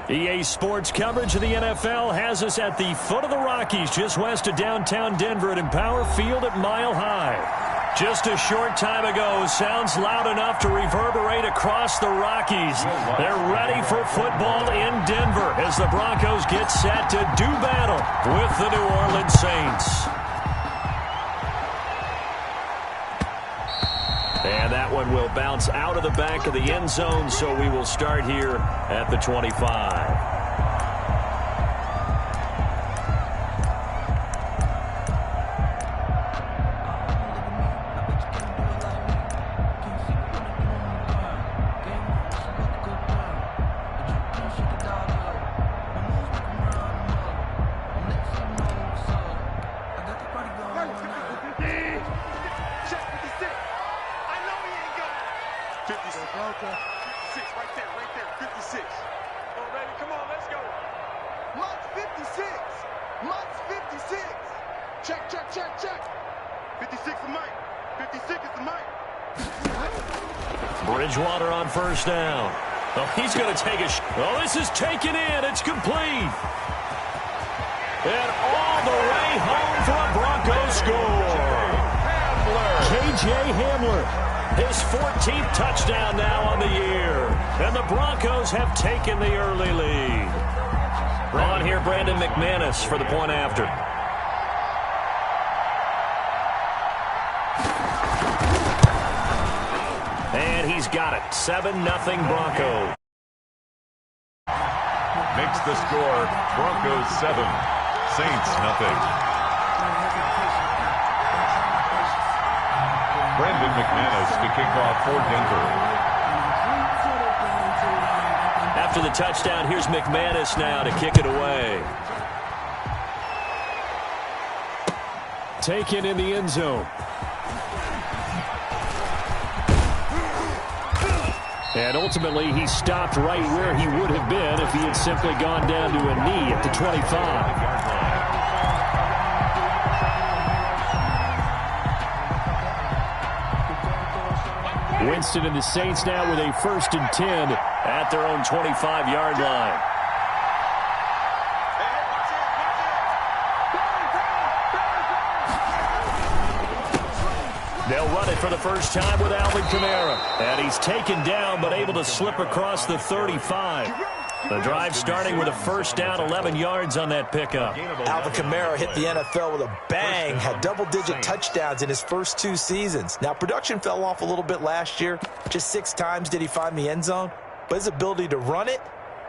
EA Sports coverage of the NFL has us at the foot of the Rockies, just west of downtown Denver at Empower Field at Mile High. Just a short time ago, sounds loud enough to reverberate across the Rockies. They're ready for football in Denver as the Broncos get set to do battle with the New Orleans Saints. And that one will bounce out of the back of the end zone, so we will start here at the 25. Bridgewater on first down. Oh, he's going to take a oh, this is taken in. It's complete. And all the way home for a Broncos score. K.J. Hamler, his 14th touchdown now on the year. And the Broncos have taken the early lead. On here, Brandon McManus for the point after. And he's got it. 7-0 Broncos. Makes the score Broncos 7, Saints nothing. Brandon McManus to kick off for Denver. After the touchdown, here's McManus now to kick it away. Taken in the end zone. And ultimately, he stopped right where he would have been if he had simply gone down to a knee at the 25. Winston and the Saints now with a 1st and 10 at their own 25-yard line. They'll run it for the first time with Alvin Kamara. And he's taken down but able to slip across the 35. The drive starting with a first down, 11 yards on that pickup. Alvin Kamara hit the NFL with a bang, had double-digit touchdowns in his first 2 seasons. Now, production fell off a little bit last year. Just 6 times did he find the end zone. But his ability to run it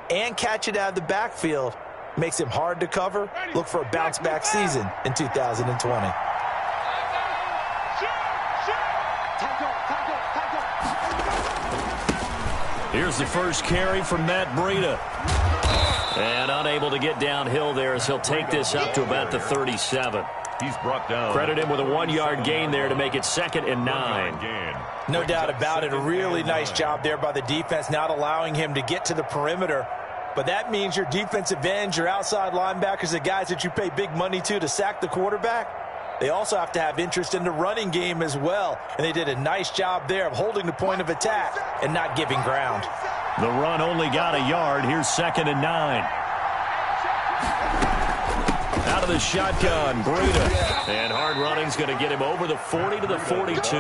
and catch it out of the backfield makes him hard to cover. Look for a bounce-back season in 2020. Here's the first carry from Matt Breida. And unable to get downhill there as he'll take this up to about the 37. He's brought down. Credit him with a 1-yard gain there to make it 2nd and 9. No doubt about it. A really nice job there by the defense, not allowing him to get to the perimeter. But that means your defensive ends, your outside linebackers, the guys that you pay big money to sack the quarterback, they also have to have interest in the running game as well. And they did a nice job there of holding the point of attack and not giving ground. The run only got a yard. Here's 2nd and 9. Out of the shotgun, Breida. And hard running's going to get him over the 40 to the 42.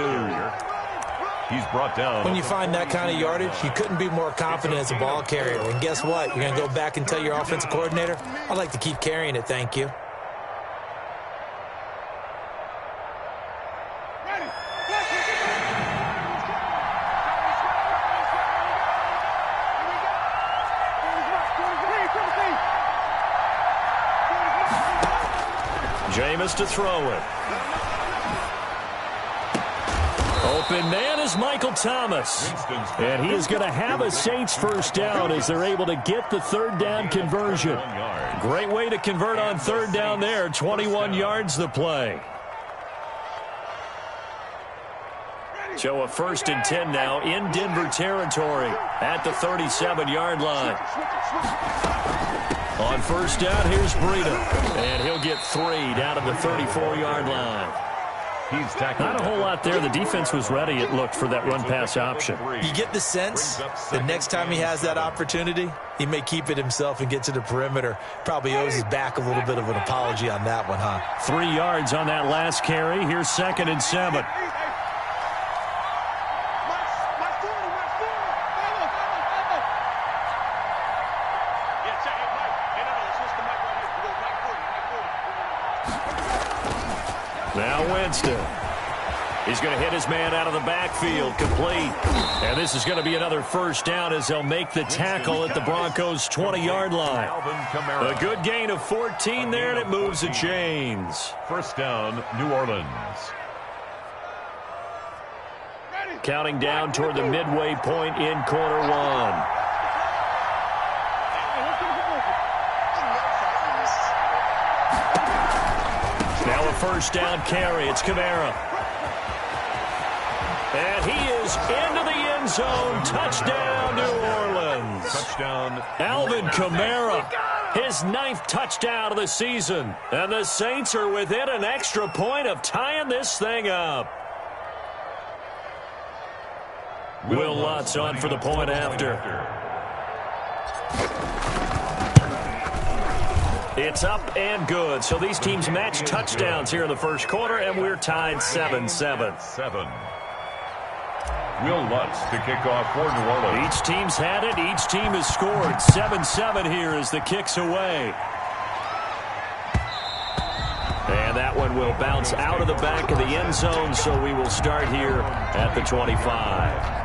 He's brought down. When you find that kind of yardage, you couldn't be more confident as a ball carrier. And guess what? You're going to go back and tell your offensive coordinator, I'd like to keep carrying it, thank you. Jameis to throw it. Open man is Michael Thomas. And he is going to have a Saints first down as they're able to get the 3rd down conversion. Great way to convert on 3rd down there. 21 yards the play. So a 1st and 10 now in Denver territory at the 37-yard line. On first down, here's Breida. And he'll get 3 down at the 34-yard line. He's tackled. Not a whole lot there. The defense was ready, it looked, for that run-pass option. You get the sense the next time he has that opportunity, he may keep it himself and get to the perimeter. Probably owes his back a little bit of an apology on that one, huh? 3 yards on that last carry. Here's 2nd and 7. Now Winston. He's going to hit his man out of the backfield, complete. And this is going to be another first down as they'll make the tackle at the Broncos' 20-yard line. A good gain of 14 there, and it moves the chains. First down, New Orleans. Counting down toward the midway point in quarter one. Now a first down carry. It's Kamara. And he is into the end zone. Touchdown, New Orleans. Touchdown. Alvin Kamara, his 9th touchdown of the season. And the Saints are within an extra point of tying this thing up. Will Lutz on for the point after. It's up and good. So these teams match touchdowns here in the first quarter, and we're tied 7-7. Will Lutz to kick off for New Orleans. Each team's had it. Each team has scored. 7-7 here as the kick's away. And that one will bounce out of the back of the end zone, so we will start here at the 25.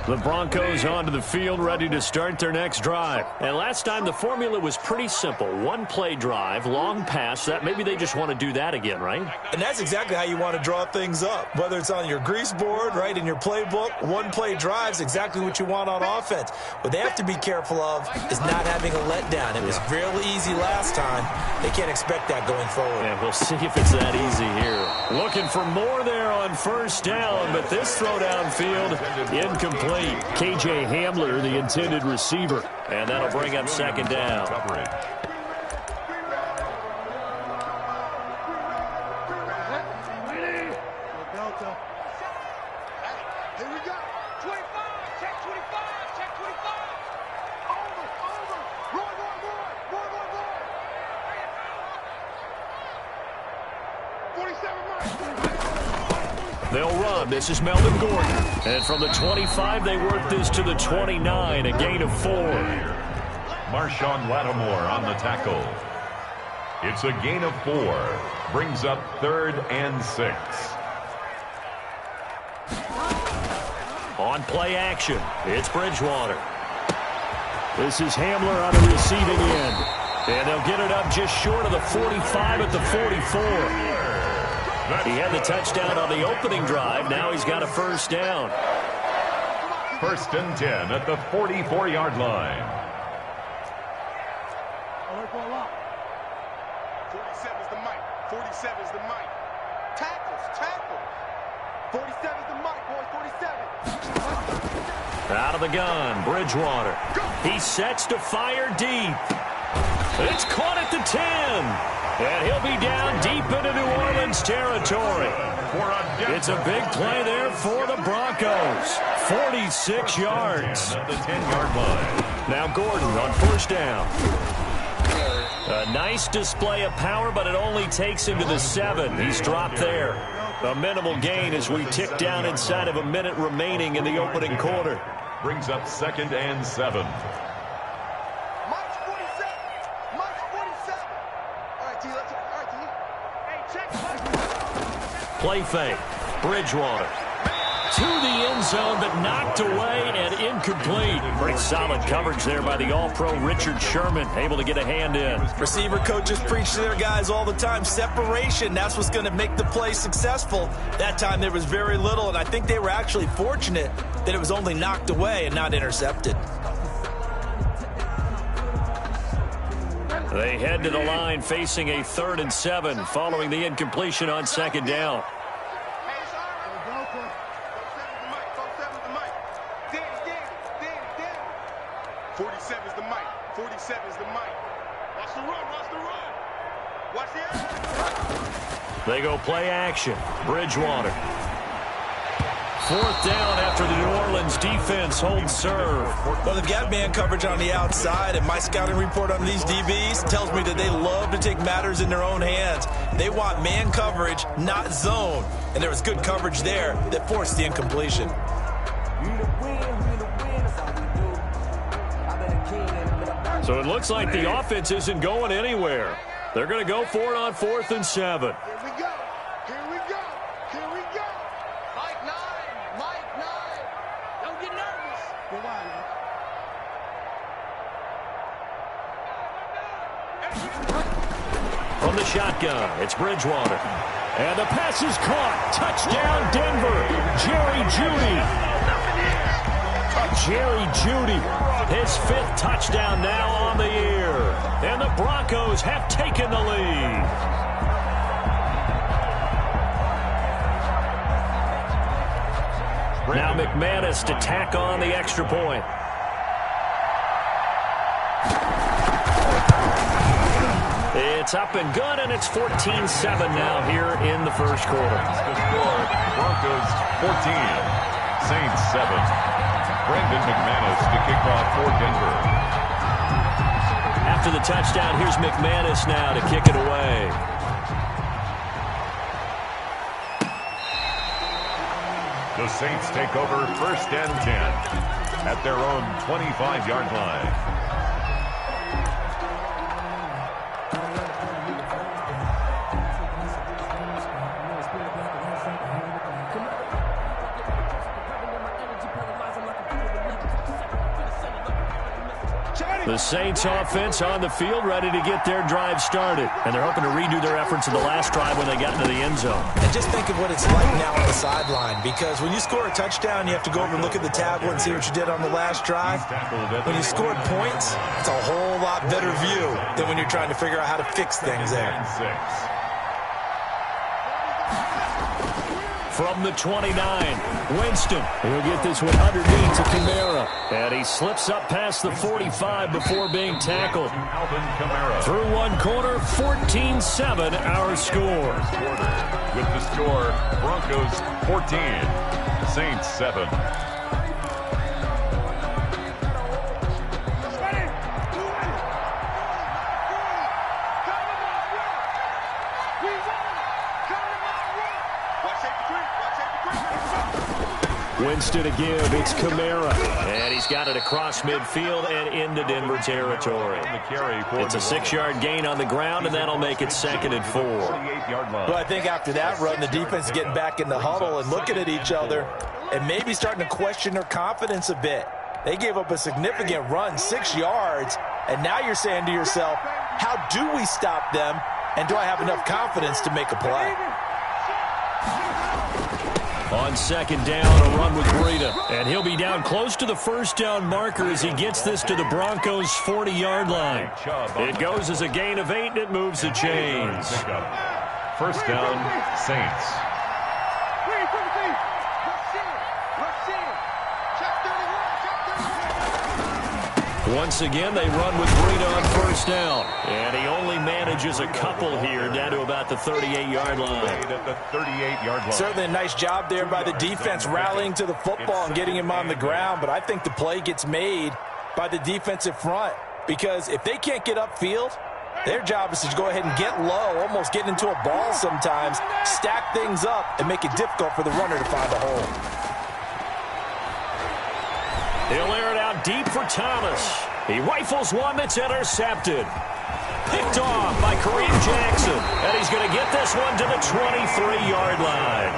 The Broncos onto the field, ready to start their next drive. And last time, the formula was pretty simple. One-play drive, long pass. That maybe they just want to do that again, right? And that's exactly how you want to draw things up. Whether it's on your grease board, right, in your playbook, one-play drive's exactly what you want on offense. What they have to be careful of is not having a letdown. It was real easy last time. They can't expect that going forward. And we'll see if it's that easy here. Looking for more there on first down, but this throw downfield, incomplete. KJ Hamler, the intended receiver. And that'll bring up second down. They'll run. This is Melvin Gordon. And from the 25, they work this to the 29, a gain of 4. Marshawn Lattimore on the tackle. It's a gain of 4. Brings up 3rd and 6. On play action, it's Bridgewater. This is Hamler on the receiving end. And they'll get it up just short of the 45 at the 44. He had the touchdown on the opening drive. Now he's got a first down. 1st and 10 at the 44-yard line. 47 is the mic. 47 is the mic. Tackle. 47 is the mic, boys. 47. Out of the gun, Bridgewater. He sets to fire deep. It's caught at the 10. And he'll be down deep into New Orleans territory. It's a big play there for the Broncos. 46 yards. At the 10-yard line. Now Gordon on first down. A nice display of power, but it only takes him to the 7. He's dropped there. A minimal gain as we tick down inside of a minute remaining in the opening quarter. Brings up 2nd and 7. Play fake. Bridgewater. To the end zone, but knocked away and incomplete. Pretty solid coverage there by the All-Pro Richard Sherman. Able to get a hand in. Receiver coaches preach to their guys all the time. Separation, that's what's going to make the play successful. That time there was very little, and I think they were actually fortunate that it was only knocked away and not intercepted. They head to the line facing a 3rd and 7 following the incompletion on second down. They go play action. Bridgewater. 4th down after the New Orleans defense holds serve. Well, they've got man coverage on the outside, and my scouting report on these DBs tells me that they love to take matters in their own hands. They want man coverage, not zone. And there was good coverage there that forced the incompletion. So it looks like the offense isn't going anywhere. They're going to go for it on 4th and 7. Here we go. Here we go. Here we go. Mike 9. Mike 9. Don't get nervous. Go on, man. From the shotgun, it's Bridgewater. And the pass is caught. Touchdown, Denver. Jerry Jeudy. Jerry Jeudy, his 5th touchdown now on the year. And the Broncos have taken the lead. Now McManus to tack on the extra point. It's up and good, and it's 14-7 now here in the first quarter. The score, Broncos 14, Saints 7. Brendan McManus to kick off for Denver. After the touchdown, here's McManus now to kick it away. The Saints take over 1st and 10 at their own 25-yard line. The Saints offense on the field, ready to get their drive started. And they're hoping to redo their efforts in the last drive when they got into the end zone. And just think of what it's like now on the sideline, because when you score a touchdown, you have to go over and look at the tablet and see what you did on the last drive. When you scored points, it's a whole lot better view than when you're trying to figure out how to fix things there. From the 29, Winston. He'll get this one underneath to Kamara. And he slips up past the 45 before being tackled. Through one corner, 14-7 our score. With the score, Broncos 14, Saints 7. Winston to give. It's Kamara. And he's got it across midfield and into Denver territory. It's a 6-yard gain on the ground, and that'll make it 2nd and 4. Well, I think after that run, the defense is getting back in the huddle and looking at each other and maybe starting to question their confidence a bit. They gave up a significant run, 6 yards, and now you're saying to yourself, how do we stop them, and do I have enough confidence to make a play? On 2nd down, a run with Breida. And he'll be down close to the 1st down marker as he gets this to the Broncos' 40-yard line. It goes as a gain of 8, and it moves the chains. 1st down, Saints. Once again, they run with Breida on 1st down. And he only manages a couple here down to about the 38-yard line. Certainly a nice job there by the defense rallying to the football and getting him on the ground. But I think the play gets made by the defensive front, because if they can't get upfield, their job is to go ahead and get low, almost get into a ball sometimes, stack things up, and make it difficult for the runner to find a hole. He'll air it out deep for Thomas. He rifles one that's intercepted. Picked off by Kareem Jackson. And he's going to get this one to the 23-yard line.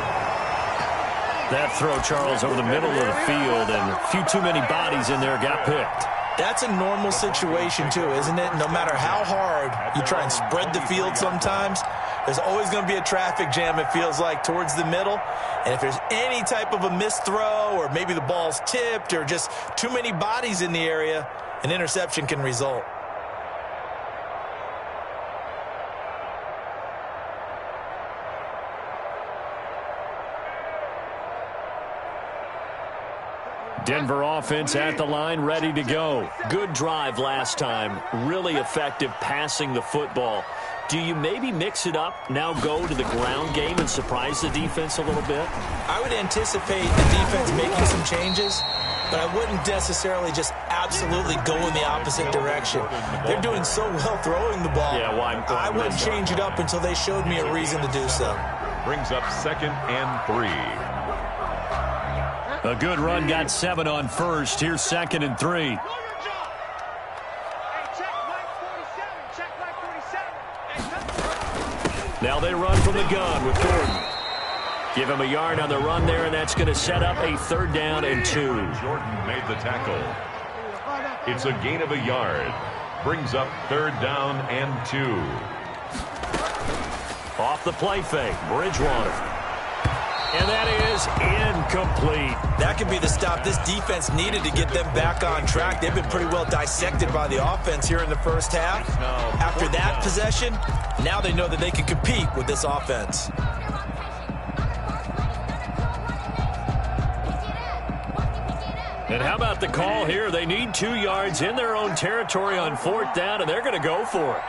That throw, Charles, over the middle of the field, and a few too many bodies in there got picked. That's a normal situation, too, isn't it? No matter how hard you try and spread the field sometimes, there's always going to be a traffic jam, it feels like, towards the middle. And if there's any type of a missed throw, or maybe the ball's tipped, or just too many bodies in the area, an interception can result. Denver offense at the line, ready to go. Good drive last time. Really effective passing the football. Do you maybe mix it up, now go to the ground game and surprise the defense a little bit? I would anticipate the defense making some changes, but I wouldn't necessarily just absolutely go in the opposite direction. They're doing so well throwing the ball. Yeah, well, I wouldn't change it up until they showed me a reason to do so. Brings up 2nd and 3. A good run got 7 on first. Here's 2nd and 3. Now they run from the gun with Gordon. Give him a yard on the run there, and that's going to set up a 3rd down and 2. Jordan made the tackle. It's a gain of a yard. Brings up 3rd down and 2. Off the play fake, Bridgewater. And that is incomplete. That could be the stop this defense needed to get them back on track. They've been pretty well dissected by the offense here in the first half. After that possession, now they know that they can compete with this offense. And how about the call here? They need 2 yards in their own territory on 4th down, and they're going to go for it.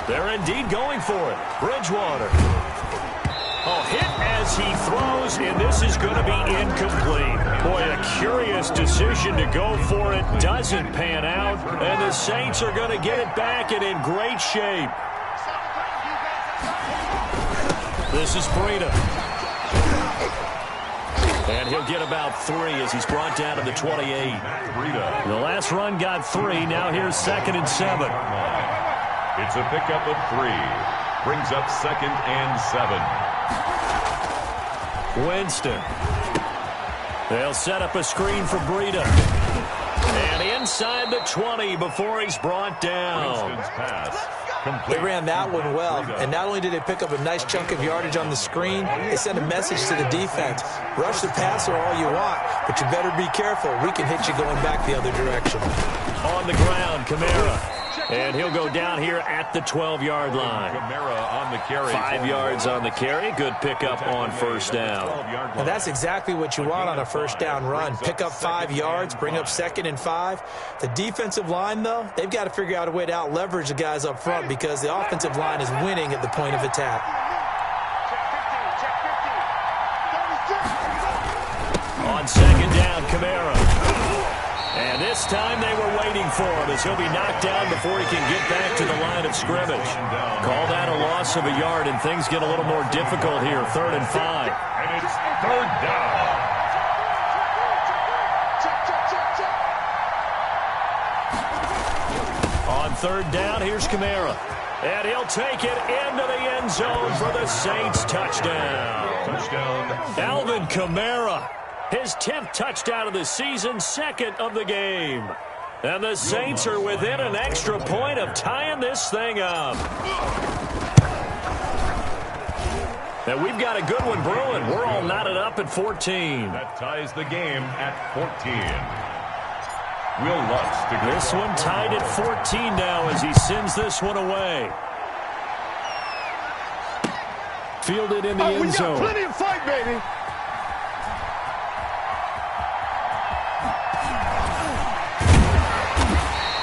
They're indeed going for it. Bridgewater. Oh, hit as he throws, and this is going to be incomplete. Boy, a curious decision to go for it. Doesn't pan out, and the Saints are going to get it back and in great shape. This is Breida. And he'll get about 3 as he's brought down to the 28. The last run got 3. Now here's 2nd and 7. It's a pickup of 3. Brings up 2nd and 7. Winston. They'll set up a screen for Breida. And inside the 20 before he's brought down. Winston's pass. They ran that one well, and not only did they pick up a nice chunk of yardage on the screen, they sent a message to the defense. Rush the passer all you want, but you better be careful. We can hit you going back the other direction. On the ground, Kamara. And he'll go down here at the 12-yard line. Kamara on the carry. 5 yards on the carry. Good pickup on 1st down. Now that's exactly what you want on a 1st down run. Pick up 5 yards, bring up 2nd and 5. The defensive line, though, they've got to figure out a way to out-leverage the guys up front because the offensive line is winning at the point of attack. On 2nd down, Kamara. And this time they were waiting for him as he'll be knocked down before he can get back to the line of scrimmage. Call that a loss of a yard, and things get a little more difficult here. 3rd and 5. And it's 3rd down. On 3rd down, here's Kamara. And he'll take it into the end zone for the Saints touchdown. Touchdown. Alvin Kamara. His 10th touchdown of the season, 2nd of the game. And the Saints are within an extra point of tying this thing up. And we've got a good one brewing. We're all knotted up at 14. That ties the game at 14. Will Lutz to go. This one tied at 14 now as he sends this one away. Fielded in the end zone. We got plenty of fight, baby.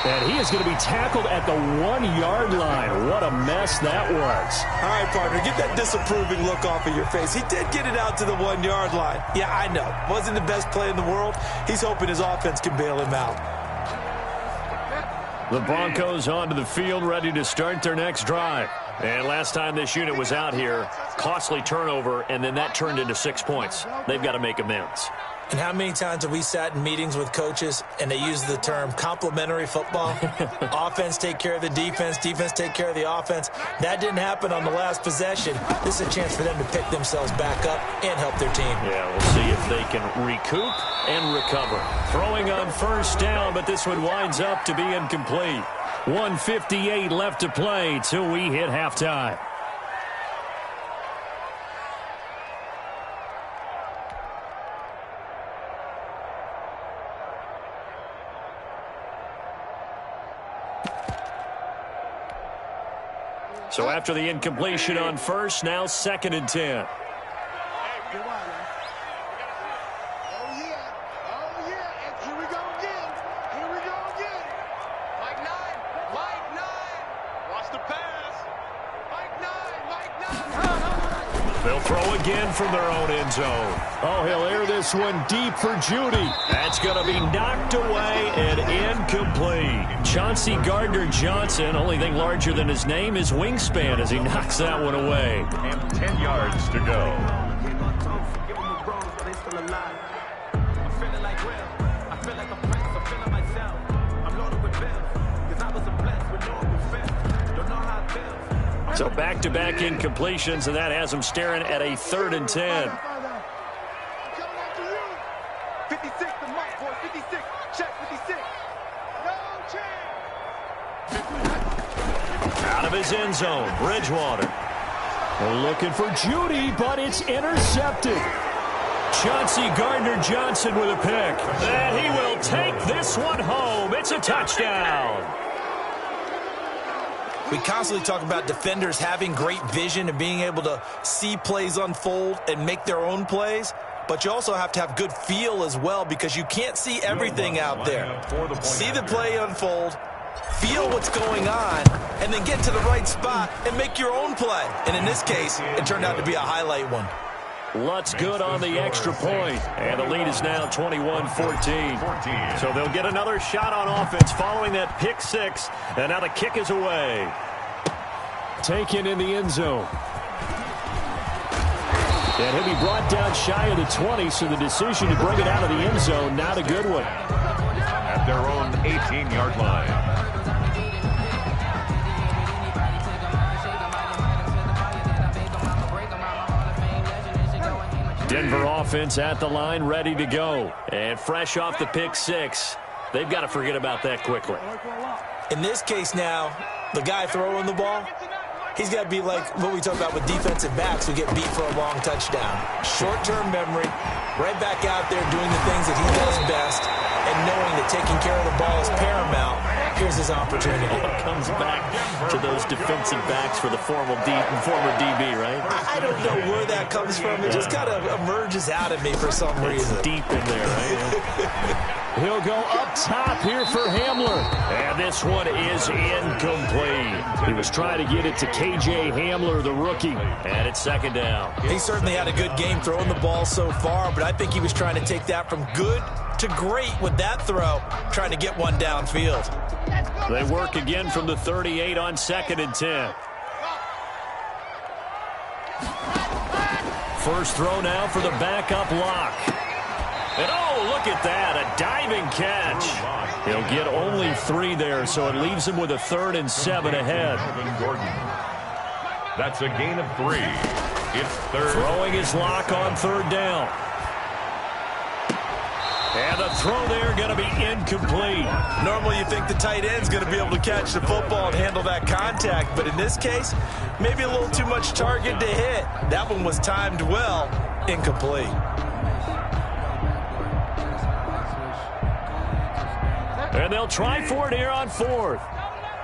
And he is going to be tackled at the 1-yard line. What a mess that was. All right, partner, get that disapproving look off of your face. He did get it out to the 1-yard line. Yeah, I know. Wasn't the best play in the world. He's hoping his offense can bail him out. The Broncos onto the field, ready to start their next drive. And last time this unit was out here, costly turnover, and then that turned into 6 points. They've got to make amends. And how many times have we sat in meetings with coaches and they use the term complementary football? Offense take care of the defense, defense take care of the offense. That didn't happen on the last possession. This is a chance for them to pick themselves back up and help their team. Yeah, we'll see if they can recoup and recover. Throwing on 1st down, but this one winds up to be incomplete. 1:58 left to play till we hit halftime. So after the incompletion on first, now 2nd and 10. They'll throw again from their own end zone. Oh, he'll air this one deep for Judy. That's going to be knocked away and incomplete. Chauncey Gardner-Johnson, only thing larger than his name is wingspan as he knocks that one away. And 10 yards to go. So back-to-back incompletions, and that has him staring at a 3rd and 10. 56, the mic, boy, 56. Check 56. No chance. Out of his end zone, Bridgewater. They're looking for Judy, but it's intercepted. Chauncey Gardner-Johnson with a pick. And he will take this one home. It's a touchdown. We constantly talk about defenders having great vision and being able to see plays unfold and make their own plays, but you also have to have good feel as well because you can't see everything out there. See the play unfold, feel what's going on, and then get to the right spot and make your own play. And in this case, it turned out to be a highlight one. Lutz good on the extra point, and the lead is now 21-14. So they'll get another shot on offense following that pick six, and now the kick is away. Taken in the end zone. And he'll be brought down shy of the 20, so the decision to bring it out of the end zone, not a good one. At their own 18-yard line. Denver offense at the line, ready to go. And fresh off the pick six. They've got to forget about that quickly. In this case now, the guy throwing the ball, he's got to be like what we talk about with defensive backs who get beat for a long touchdown. Short-term memory, right back out there doing the things that he does best, and knowing that taking care of the ball is paramount. Here's his opportunity. It comes back to those defensive backs for the former DB, right? I don't know where that comes from. It just kind of emerges out of me for some reason. It's deep in there, right? He'll go up top here for Hamler. And this one is incomplete. He was trying to get it to K.J. Hamler, the rookie. And it's 2nd down. He certainly had a good game throwing the ball so far, but I think he was trying to take that from good to great with that throw, trying to get one downfield. They work again from the 38 on 2nd and 10. First throw now for the backup lock. And oh, look at that, a diving catch. He'll get only 3 there, so it leaves him with a 3rd and 7 ahead. That's a gain of 3. It's 3rd. Throwing his lock on 3rd down. And the throw there going to be incomplete. Normally you think the tight end's going to be able to catch the football and handle that contact, but in this case, maybe a little too much target to hit. That one was timed well, incomplete. And they'll try for it here on 4th.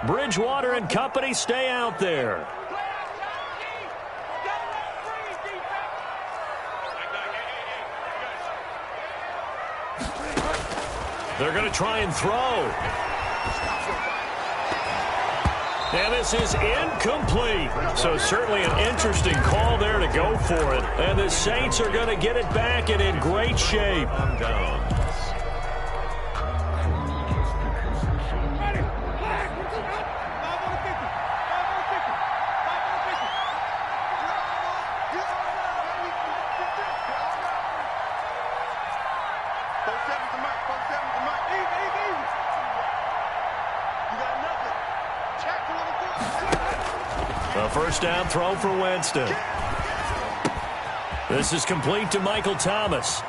Bridgewater and company stay out there. They're going to try and throw. And this is incomplete. So certainly an interesting call there to go for it. And the Saints are going to get it back and in great shape. A first down throw for Winston. This is complete to Michael Thomas.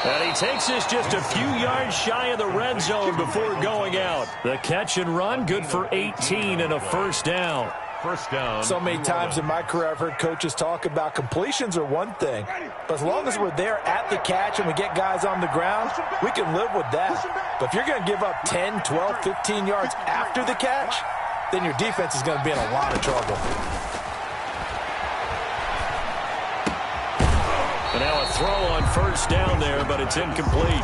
And he takes this just a few yards shy of the red zone before going out. The catch and run, good for 18 and a first down. First down. So many times in my career I've heard coaches talk about completions are one thing, but as long as we're there at the catch and we get guys on the ground, we can live with that. But if you're going to give up 10, 12, 15 yards after the catch, then your defense is going to be in a lot of trouble. And now a throw on first down there, but it's incomplete.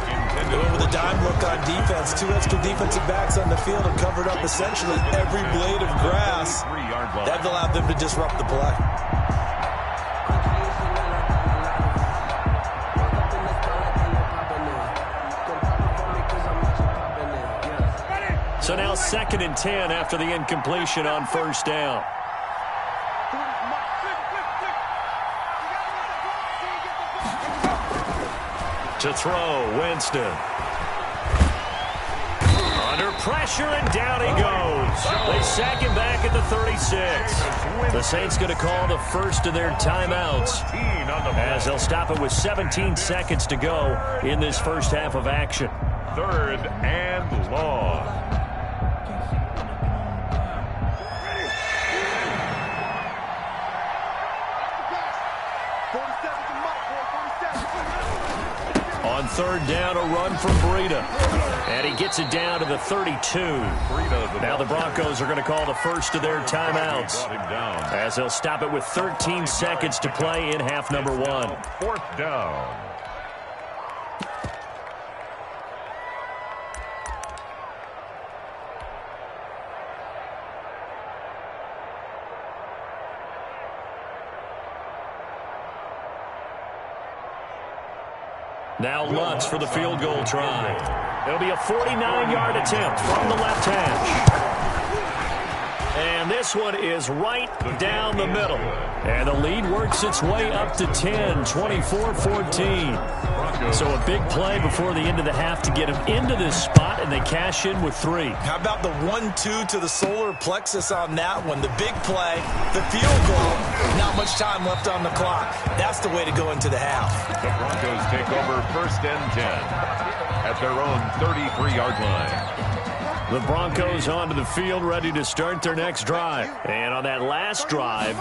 Going with a dime look on defense. 2 extra defensive backs on the field and covered up essentially every blade of grass. That allowed them to disrupt the play. So now 2nd and 10 after the incompletion on first down. To throw, Winston. Under pressure, and down he goes. They sack him back at the 36. The Saints going to call the first of their timeouts as they'll stop it with 17 seconds to go in this first half of action. 3rd and long. On 3rd down, a run from Breida. And he gets it down to the 32. Now the Broncos are going to call the first of their timeouts as they'll stop it with 13 seconds to play in half number 1. 4th down. Now Lutz for the field goal try. It'll be a 49-yard attempt from the left hash. And this one is right down the middle. And the lead works its way up to 10, 24-14. So a big play before the end of the half to get him into this spot, and they cash in with 3. How about the 1-2 to the solar plexus on that one? The big play, the field goal, not much time left on the clock. That's the way to go into the half. The Broncos take over 1st and 10 at their own 33-yard line. The Broncos onto the field, ready to start their next drive. And on that last drive,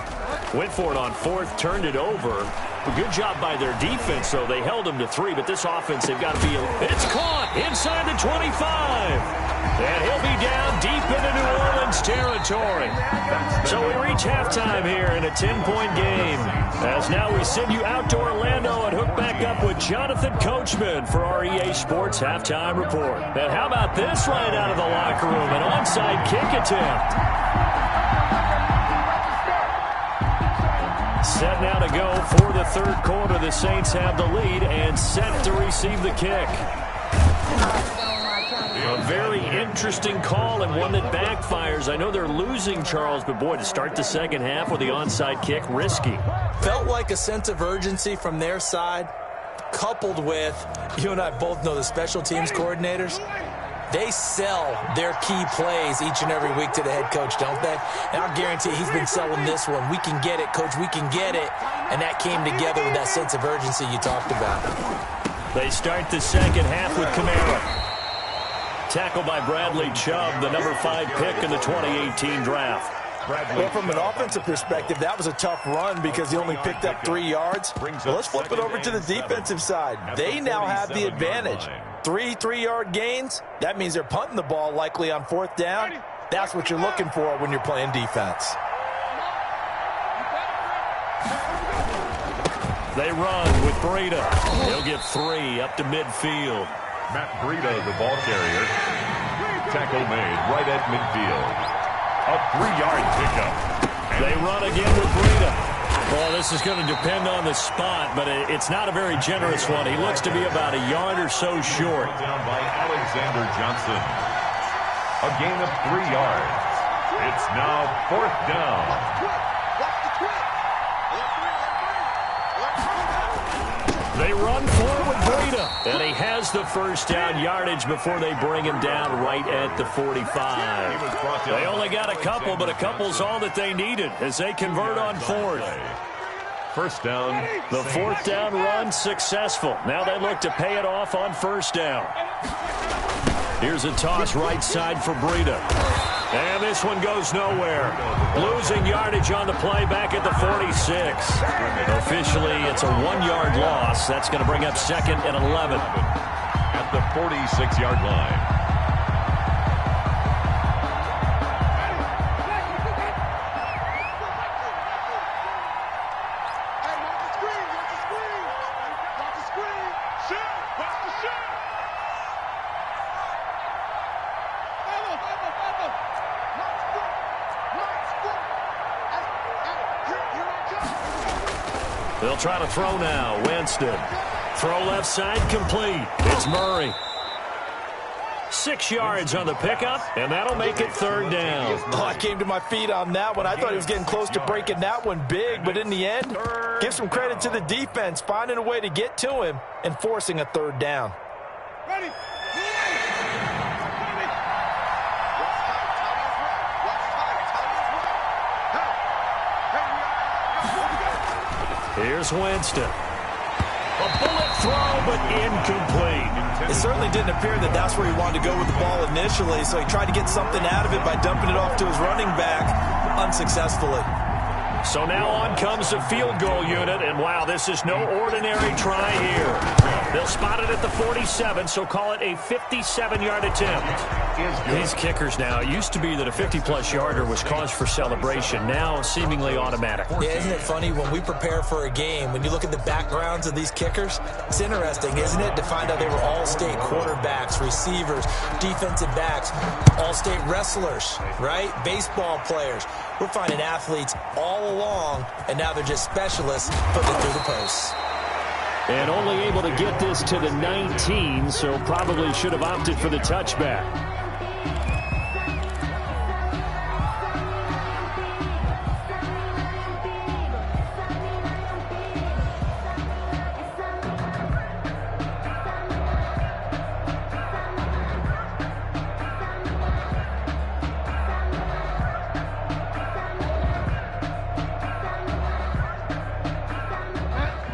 went for it on 4th, turned it over. A good job by their defense, though. They held them to 3, but this offense, they've got to be... It's caught inside the 25. And he'll be down deep into New Orleans territory. So we reach halftime here in a 10-point game. As now we send you out to Orlando and hook back up with Jonathan Coachman for our EA Sports Halftime Report. And how about this right out of the locker room? An onside kick attempt. Set now to go for the 3rd quarter. The Saints have the lead and set to receive the kick. A very interesting call and one that backfires. I know they're losing, Charles, but boy, to start the second half with the onside kick, risky. Felt like a sense of urgency from their side, coupled with, you and I both know the special teams coordinators. They sell their key plays each and every week to the head coach, don't they? And I'll guarantee he's been selling this one. We can get it, coach, we can get it. And that came together with that sense of urgency you talked about. They start the second half with Kamara. Tackled by Bradley Chubb, the number 5 pick in the 2018 draft. Well, from an offensive perspective, that was a tough run because he only picked up 3 yards. Well, let's flip it over to the defensive side. They now have the advantage. 3 3-yard gains, that means they're punting the ball likely on 4th down. That's what you're looking for when you're playing defense. They run with Breida. He'll get 3 up to midfield. Matt Breida, the ball carrier. Tackle made right at midfield. A 3-yard pickup. They run again with Breida. Well, this is going to depend on the spot, but it's not a very generous one. He looks to be about a yard or so short. Down by Alexander Johnson. A gain of 3 yards. It's now 4th down. They run forward with Breida, and he has the first down yardage before they bring him down right at the 45. They only got a couple, but a couple's all that they needed as they convert on 4th. First down. The 4th down run successful. Now they look to pay it off on 1st down. Here's a toss right side for Breida. And this one goes nowhere. Losing yardage on the play back at the 46. Officially, it's a 1-yard loss. That's going to bring up 2nd and 11. At the 46-yard line. They'll try to throw now. Winston. Throw left side complete. It's Murray. 6 yards on the pickup, and that'll make it 3rd down. Oh, I came to my feet on that one. I thought he was getting close to breaking that one big, but in the end, give some credit to the defense, finding a way to get to him and forcing a 3rd down. Ready. Here's Winston. A bullet throw, but incomplete. It certainly didn't appear that that's where he wanted to go with the ball initially, so he tried to get something out of it by dumping it off to his running back unsuccessfully. So now on comes the field goal unit, and wow, this is no ordinary try here. They'll spot it at the 47, so call it a 57-yard attempt. These kickers now, it used to be that a 50-plus yarder was cause for celebration. Now seemingly automatic. Yeah, isn't it funny when we prepare for a game, when you look at the backgrounds of these kickers, it's interesting, isn't it, to find out they were all-state quarterbacks, receivers, defensive backs, all-state wrestlers, right? Baseball players. We're finding athletes all along, and now they're just specialists putting it through the posts. And only able to get this to the 19, so probably should have opted for the touchback.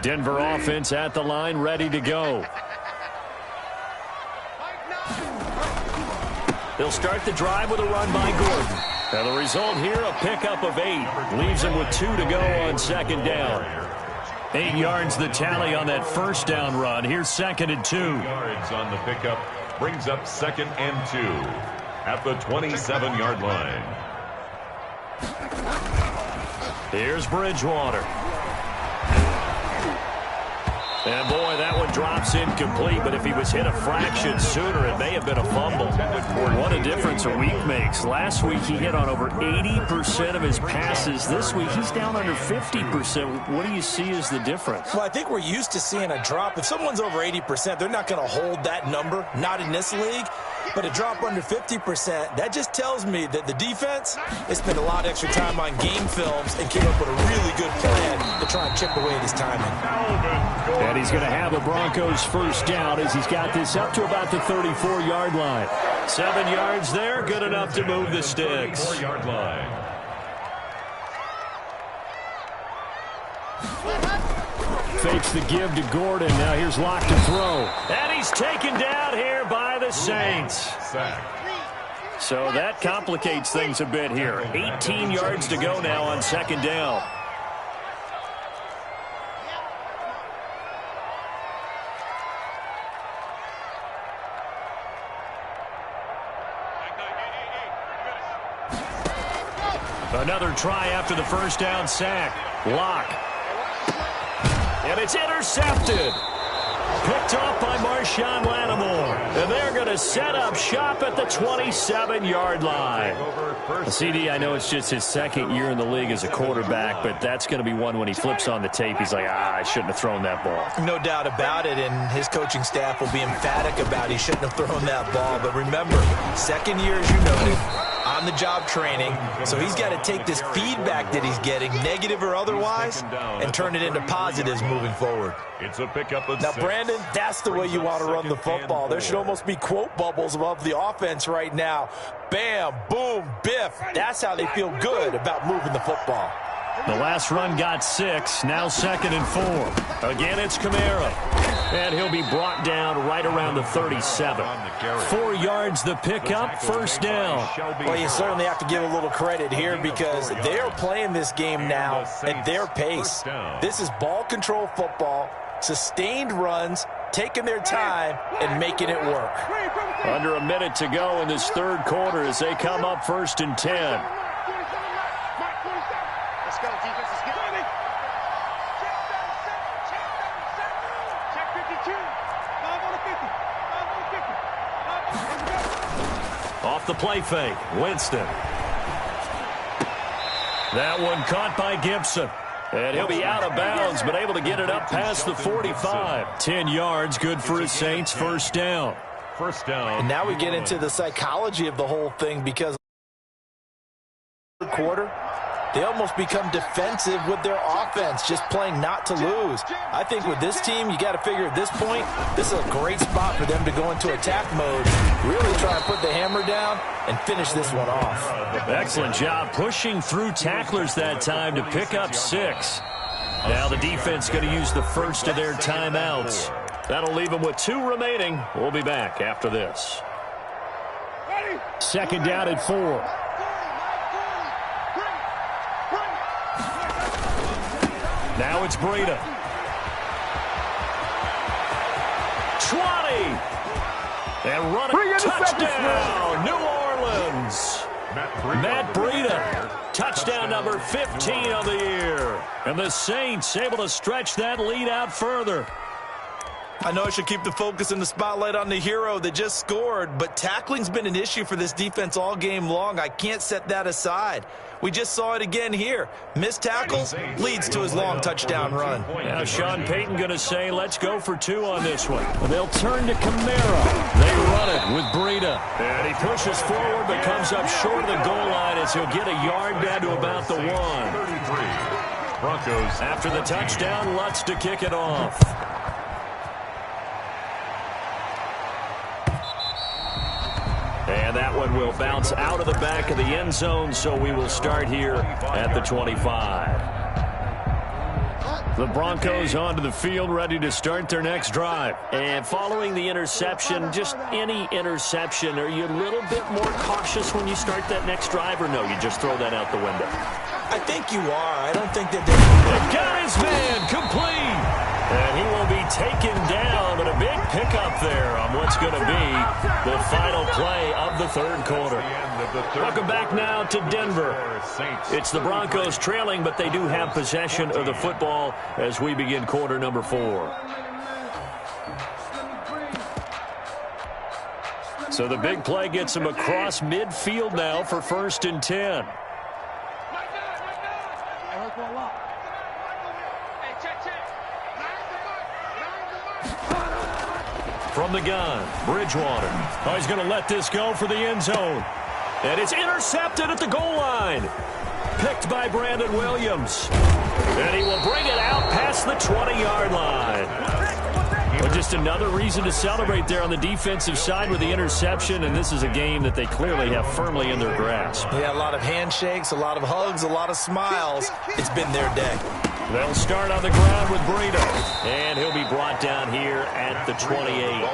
Denver offense at the line, ready to go. They'll start the drive with a run by Gordon. And the result here, a pickup of 8. Leaves him with 2 to go on 2nd down. 8 yards the tally on that 1st down run. Here's 2nd and 2. 2 yards on the pickup brings up 2nd and 2 at the 27-yard line. Here's Bridgewater. And boy, that one drops incomplete, but if he was hit a fraction sooner, it may have been a fumble. What a difference a week makes. Last week, he hit on over 80% of his passes. This week, he's down under 50%. What do you see as the difference? Well, I think we're used to seeing a drop. If someone's over 80%, they're not going to hold that number, not in this league. But a drop under 50%, that just tells me that the defense has spent a lot of extra time on game films and came up with a really good plan to try and chip away this timing. And he's going to have a Broncos 1st down as he's got this up to about the 34-yard line. 7 yards there, good enough to move the sticks. 34-yard line. Fakes the give to Gordon. Now here's Locke to throw. And he's taken down here by the Saints. So that complicates things a bit here. 18 yards to go now on 2nd down. Another try after the 1st down sack. Locke. And it's intercepted. Picked off by Marshawn Lattimore. And they're going to set up shop at the 27-yard line. CD, I know it's just his 2nd year in the league as a quarterback, but that's going to be one when he flips on the tape. He's like, I shouldn't have thrown that ball. No doubt about it, and his coaching staff will be emphatic about he shouldn't have thrown that ball. But remember, 2nd year, as you noted, on-the-job training, so he's got to take this feedback that he's getting, negative or otherwise, and turn it into positives moving forward. It's a pickup of Now, 6. Brandon, that's the way you want to run the football. There should almost be quote bubbles above the offense right now. Bam, boom, biff. That's how they feel good about moving the football. The last run got 6. Now 2nd and 4. Again, it's Kamara. And he'll be brought down right around the 37. 4 yards the pickup, 1st down. Well, you certainly have to give a little credit here because they're playing this game now at their pace. This is ball control football, sustained runs, taking their time and making it work. Under a minute to go in this 3rd quarter as they come up 1st and 10. Off the play fake, Winston. That one caught by Gibson. And he'll be out of bounds, but able to get it up past the 45. 10 yards, good for his Saints, first down. First down. And now we get into the psychology of the whole thing because quarter, they almost become defensive with their offense, just playing not to lose. I think with this team, you got to figure at this point, this is a great spot for them to go into attack mode, really try and put the hammer down and finish this one off. Excellent job pushing through tacklers that time to pick up 6. Now the defense going to use the first of their timeouts. That'll leave them with 2 remaining. We'll be back after this. Second down at 4. Now it's Breida. 20. And running touchdown, New Orleans. Matt Breida, touchdown number 15 on the year. And the Saints able to stretch that lead out further. I know I should keep the focus and the spotlight on the hero that just scored, but tackling's been an issue for this defense all game long. I can't set that aside. We just saw it again here. Missed tackles leads to his long touchdown run. Now Sean Payton going to say, let's go for 2 on this one. They'll turn to Kamara. They run it with Breida. And he pushes forward but comes up short of the goal line as he'll get a yard down to about the 1. 33. Broncos after the touchdown, Lutz to kick it off. And that one will bounce out of the back of the end zone, so we will start here at the 25. The Broncos onto the field, ready to start their next drive. And following the interception, just any interception, are you a little bit more cautious when you start that next drive, or no, you just throw that out the window? I think you are. I don't think that they're... Got his man, complete! And he will be taken down, but a big pickup there on what's going to be the final play of the third quarter. Welcome back now to Denver. It's the Broncos trailing, but they do have possession of the football as we begin quarter number 4. So the big play gets him across midfield now for 1st and 10. From the gun, Bridgewater. Oh, he's going to let this go for the end zone. And it's intercepted at the goal line. Picked by Brandon Williams. And he will bring it out past the 20-yard line. Well, just another reason to celebrate there on the defensive side with the interception, and this is a game that they clearly have firmly in their grasp. Yeah, a lot of handshakes, a lot of hugs, a lot of smiles. It's been their day. They'll start on the ground with Breida. And he'll be brought down here at the 28.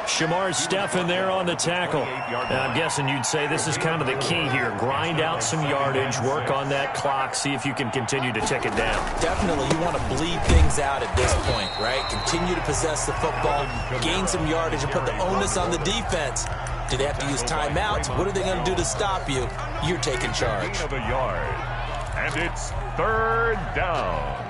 Shamar Stephen there on the tackle. And I'm guessing you'd say this is kind of the key here. Grind out some yardage, work on that clock, see if you can continue to tick it down. Definitely, you want to bleed things out at this point, right? Continue to possess the football, gain some yardage, and put the onus on the defense. Do they have to use timeouts? What are they going to do to stop you? You're taking charge. Of a yard. And it's 3rd down.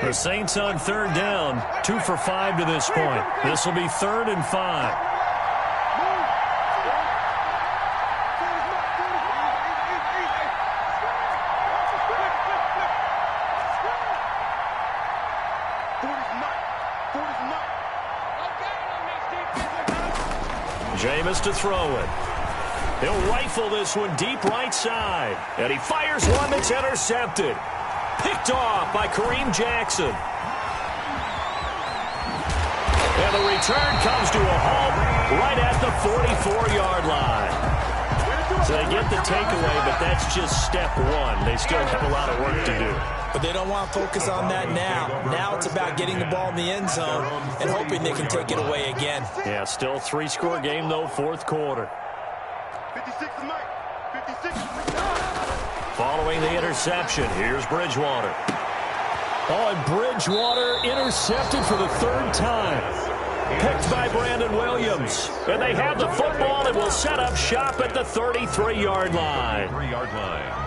The Saints on 3rd down, 2 for 5 to this point. This will be 3rd and 5. Jameis to throw it. He'll rifle this one deep right side. And he fires one that's intercepted. Picked off by Kareem Jackson. And the return comes to a halt right at the 44-yard line. So they get the takeaway, but that's just step 1. They still have a lot of work to do. But they don't want to focus on that now. Now it's about getting the ball in the end zone and hoping they can take it away again. Yeah, still 3-score game, though, 4th quarter. 56 to Mike. 56. Following the interception, here's Bridgewater. Oh, and Bridgewater intercepted for the 3rd time. Picked by Brandon Williams. And they have the football and will set up shop at the 33-yard line. 3-yard line.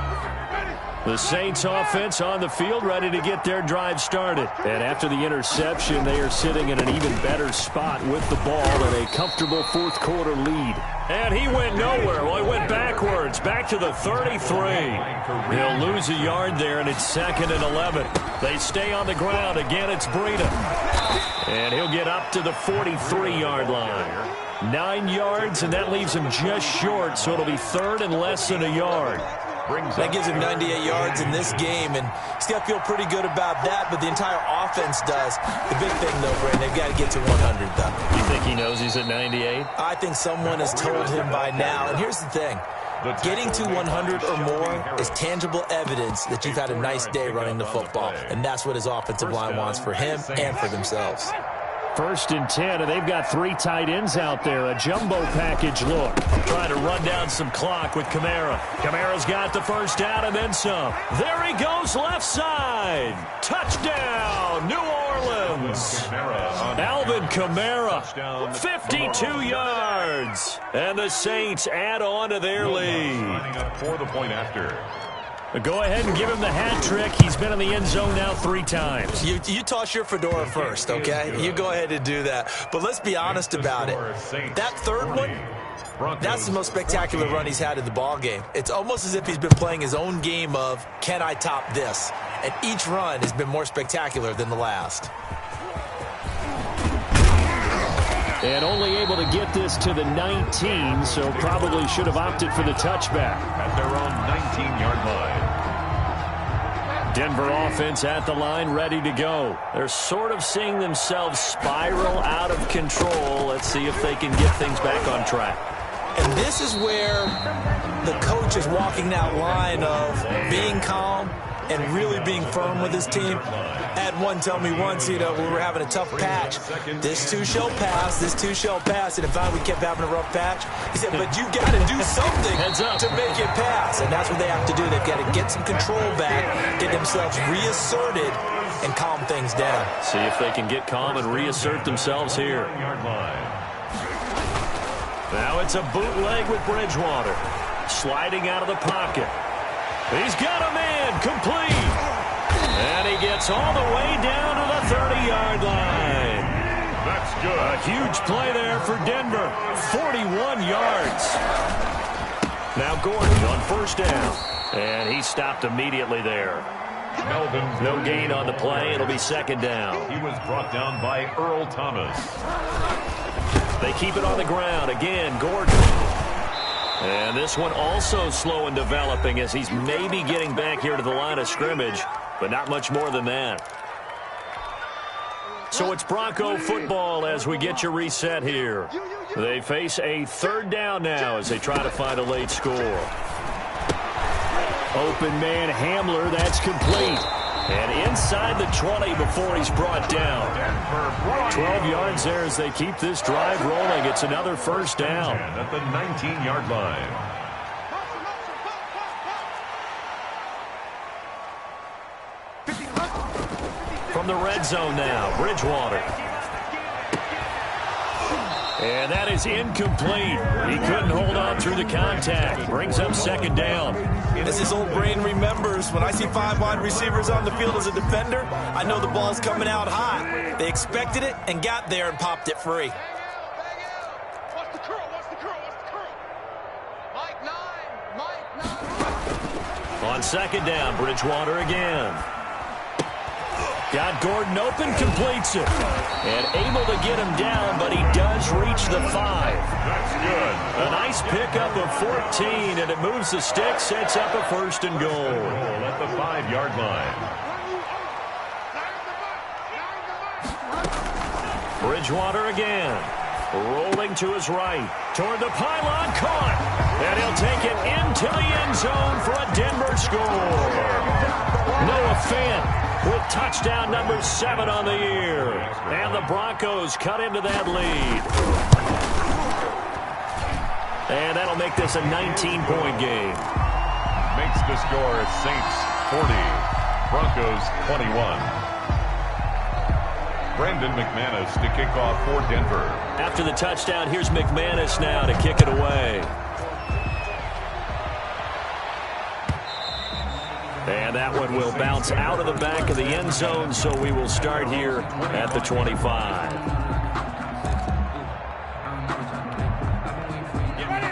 The Saints offense on the field, ready to get their drive started. And after the interception, they are sitting in an even better spot with the ball and a comfortable fourth quarter lead. And he went nowhere. Well, he went backwards, back to the 33. He'll lose a yard there, and it's 2nd and 11. They stay on the ground. Again, it's Breida. And he'll get up to the 43-yard line. 9 yards, and that leaves him just short, so it'll be 3rd and less than a yard. That gives him 98 yards in this game, and he's got to feel pretty good about that, but the entire offense does. The big thing, though, Brandon, they've got to get to 100, though. You think he knows he's at 98? I think someone has told him by now, and here's the thing. Getting to 100 or more is tangible evidence that you've had a nice day running the football, and that's what his offensive line wants for him and for themselves. 1st and 10, and they've got 3 tight ends out there. A jumbo package look. Trying to run down some clock with Kamara. Kamara's got the first down and then some. There he goes, left side. Touchdown, New Orleans. Alvin Kamara, 52 yards. And the Saints add on to their lead. For the point after. Go ahead and give him the hat trick. He's been in the end zone now 3 times. You toss your fedora first, okay? You go ahead and do that. But let's be honest about it. That third one, that's the most spectacular run he's had in the ball game. It's almost as if he's been playing his own game of, can I top this? And each run has been more spectacular than the last. And only able to get this to the 19, so probably should have opted for the touchback. At their own 19-yard line. Denver offense at the line, ready to go. They're sort of seeing themselves spiral out of control. Let's see if they can get things back on track. And this is where the coach is walking that line of being calm and really being firm with his team. I had one tell me once, we were having a tough patch. This too shall pass, this too shall pass. And in fact, we kept having a rough patch. He said, but you got to do something to make it pass. And that's what they have to do. They've got to get some control back, get themselves reasserted, and calm things down. See if they can get calm and reassert themselves here. Now it's a bootleg with Bridgewater. Sliding out of the pocket. He's got a man, complete. And he gets all the way down to the 30-yard line. That's good. A huge play there for Denver. 41 yards. Now Gordon on first down. And he stopped immediately there. No gain on the play. It'll be 2nd down. He was brought down by Earl Thomas. They keep it on the ground. Again, Gordon. And this one also slow in developing as he's maybe getting back here to the line of scrimmage, but not much more than that. So it's Bronco football as we get you reset here. They face a 3rd down now as they try to find a late score. Open man Hamler, that's complete. And inside the 20 before he's brought down. 12 yards there as they keep this drive rolling. It's another 1st down. At the 19-yard line. From the red zone now, Bridgewater. And that is incomplete. He couldn't hold on through the contact. Brings up 2nd down. As his old brain remembers, when I see 5 wide receivers on the field as a defender, I know the ball's coming out hot. They expected it and got there and popped it free. Watch the curl, watch the curl, watch the curl. Mike 9. On 2nd down, Bridgewater again. Got Gordon open, completes it. And able to get him down, but he does reach the 5. That's good. A nice pickup of 14, and it moves the stick, sets up a 1st and goal. At the 5-yard line. Bridgewater again. Rolling to his right. Toward the pylon, caught. And he'll take it into the end zone for a Denver score. Noah Fant with touchdown number 7 on the year. And the Broncos cut into that lead. And that'll make this a 19-point game. Makes the score Saints 40, Broncos 21. Brandon McManus to kick off for Denver. After the touchdown, here's McManus now to kick it away. And that one will bounce out of the back of the end zone, so we will start here at the 25.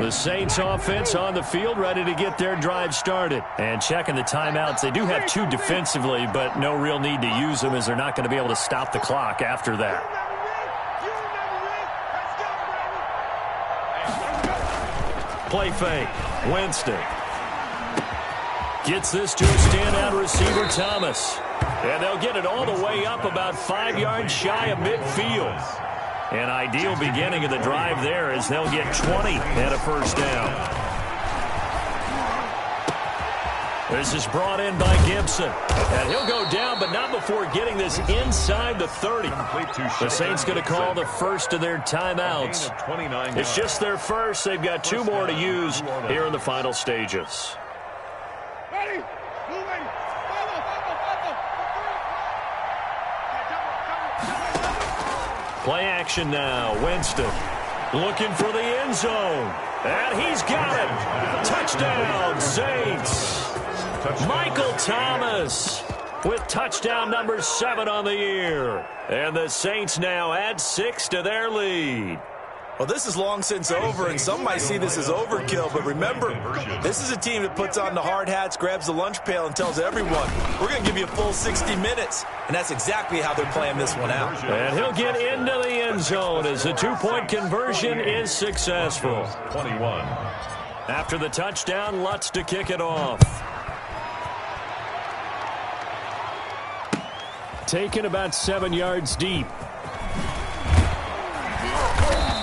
The Saints offense on the field, ready to get their drive started. And checking the timeouts. They do have 2 defensively, but no real need to use them as they're not going to be able to stop the clock after that. Play fake. Winston gets this to a standout receiver, Thomas. And they'll get it all the way up about 5 yards shy of midfield. An ideal beginning of the drive there as they'll get 20 and a first down. This is brought in by Gibson. And he'll go down, but not before getting this inside the 30. The Saints going to call the first of their timeouts. It's just their first. They've got 2 more to use here in the final stages. Play action now. Winston looking for the end zone. And he's got it. Touchdown, Saints. Michael Thomas with touchdown number 7 on the year. And the Saints now add 6 to their lead. Well, this is long since over, and some might see this as overkill. But remember, this is a team that puts on the hard hats, grabs the lunch pail, and tells everyone, we're going to give you a full 60 minutes. And that's exactly how they're playing this one out. And he'll get into the end zone as the 2-point conversion is successful. 21. After the touchdown, Lutz to kick it off. Taken about 7 yards deep.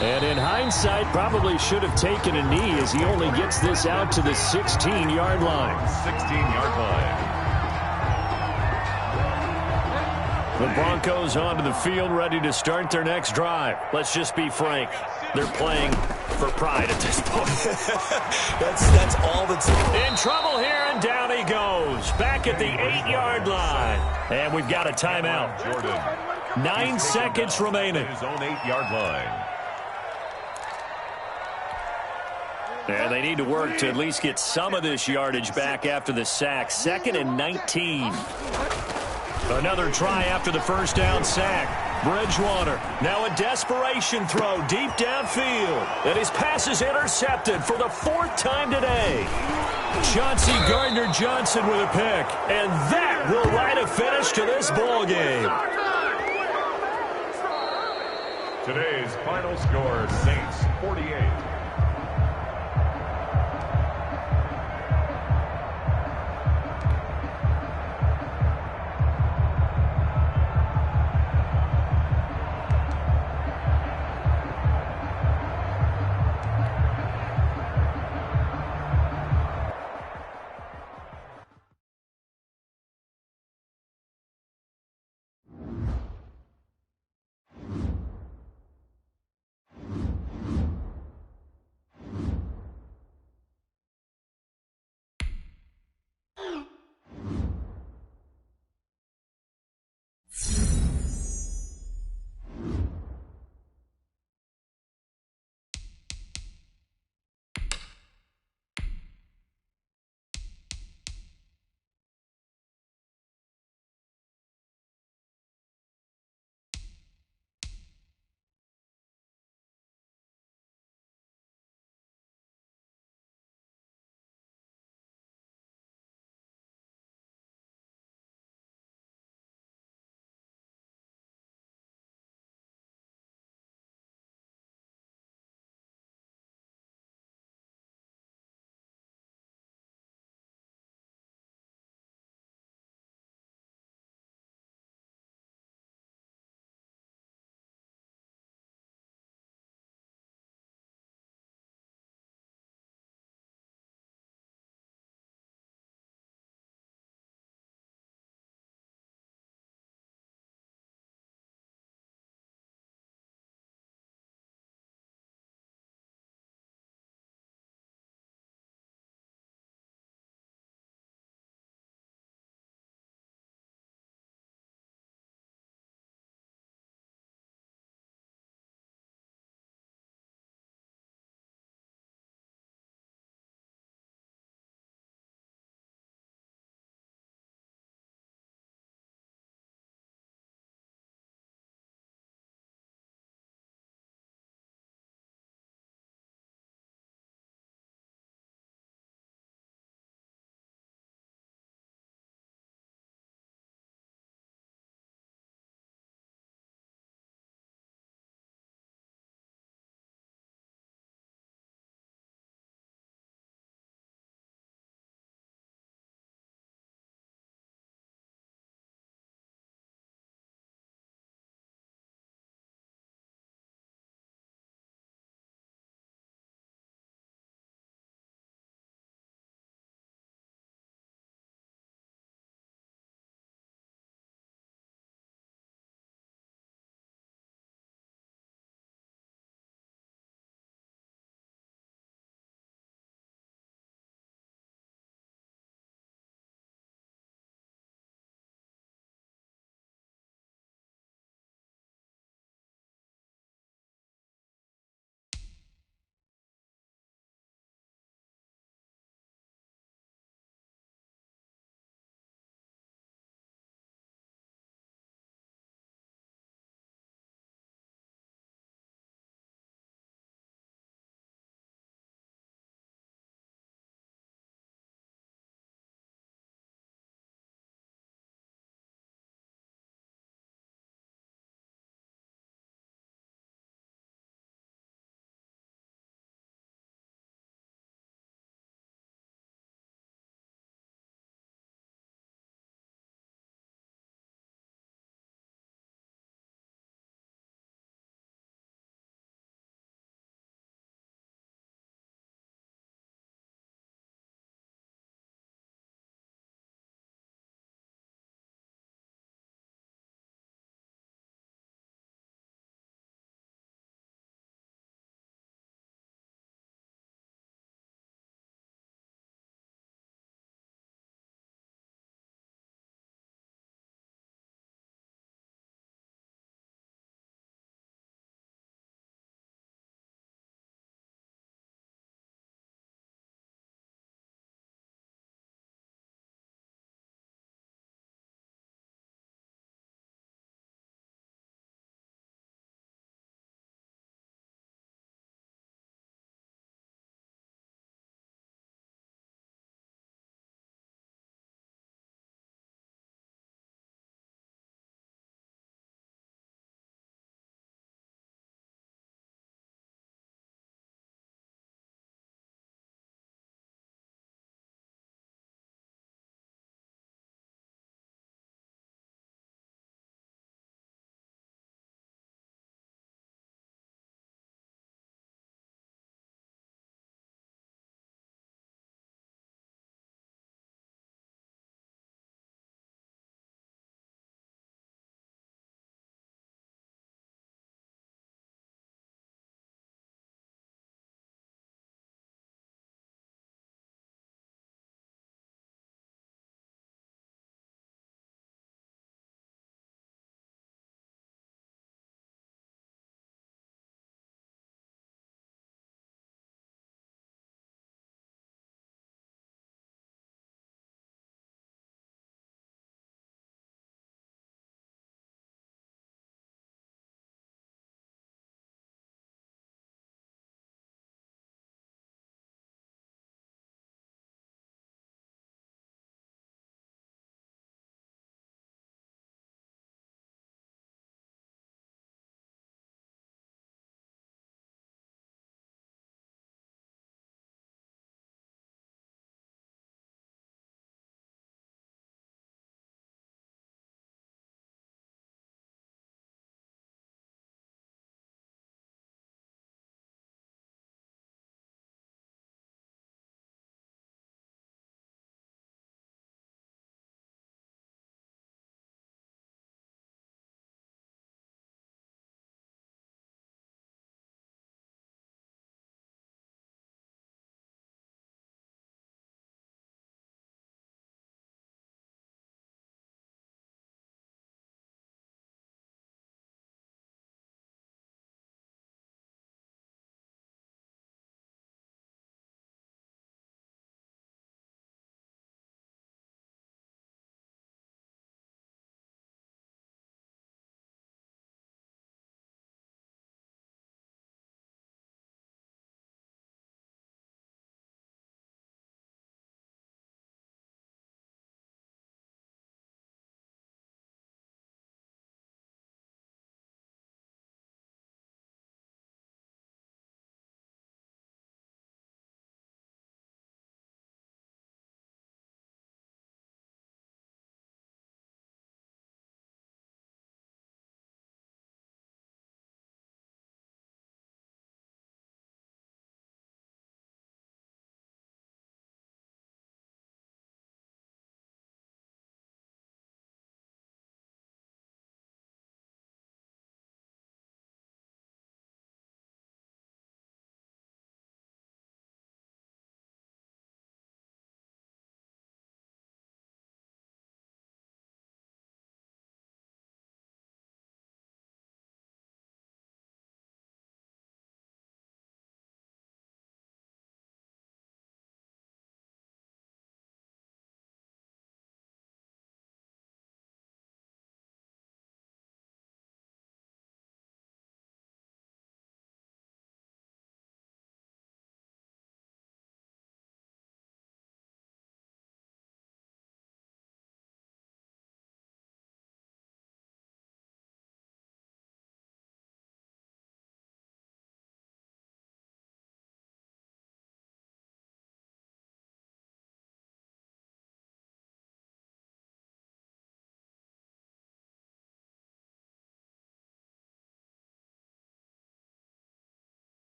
And in hindsight, probably should have taken a knee as he only gets this out to the 16-yard line. 16-yard line. The Broncos onto the field, ready to start their next drive. Let's just be frank. They're playing for pride at this point. that's all that's in trouble here, and down he goes. Back at the 8-yard line. And we've got a timeout. Jordan. 9 seconds remaining. His own 8-yard line. And they need to work to at least get some of this yardage back after the sack. 2nd and 19. Another try after the first down sack. Bridgewater, now a desperation throw deep downfield. And his pass is intercepted for the 4th time today. Chauncey Gardner-Johnson with a pick. And that will write a finish to this ball game. Today's final score, Saints 48,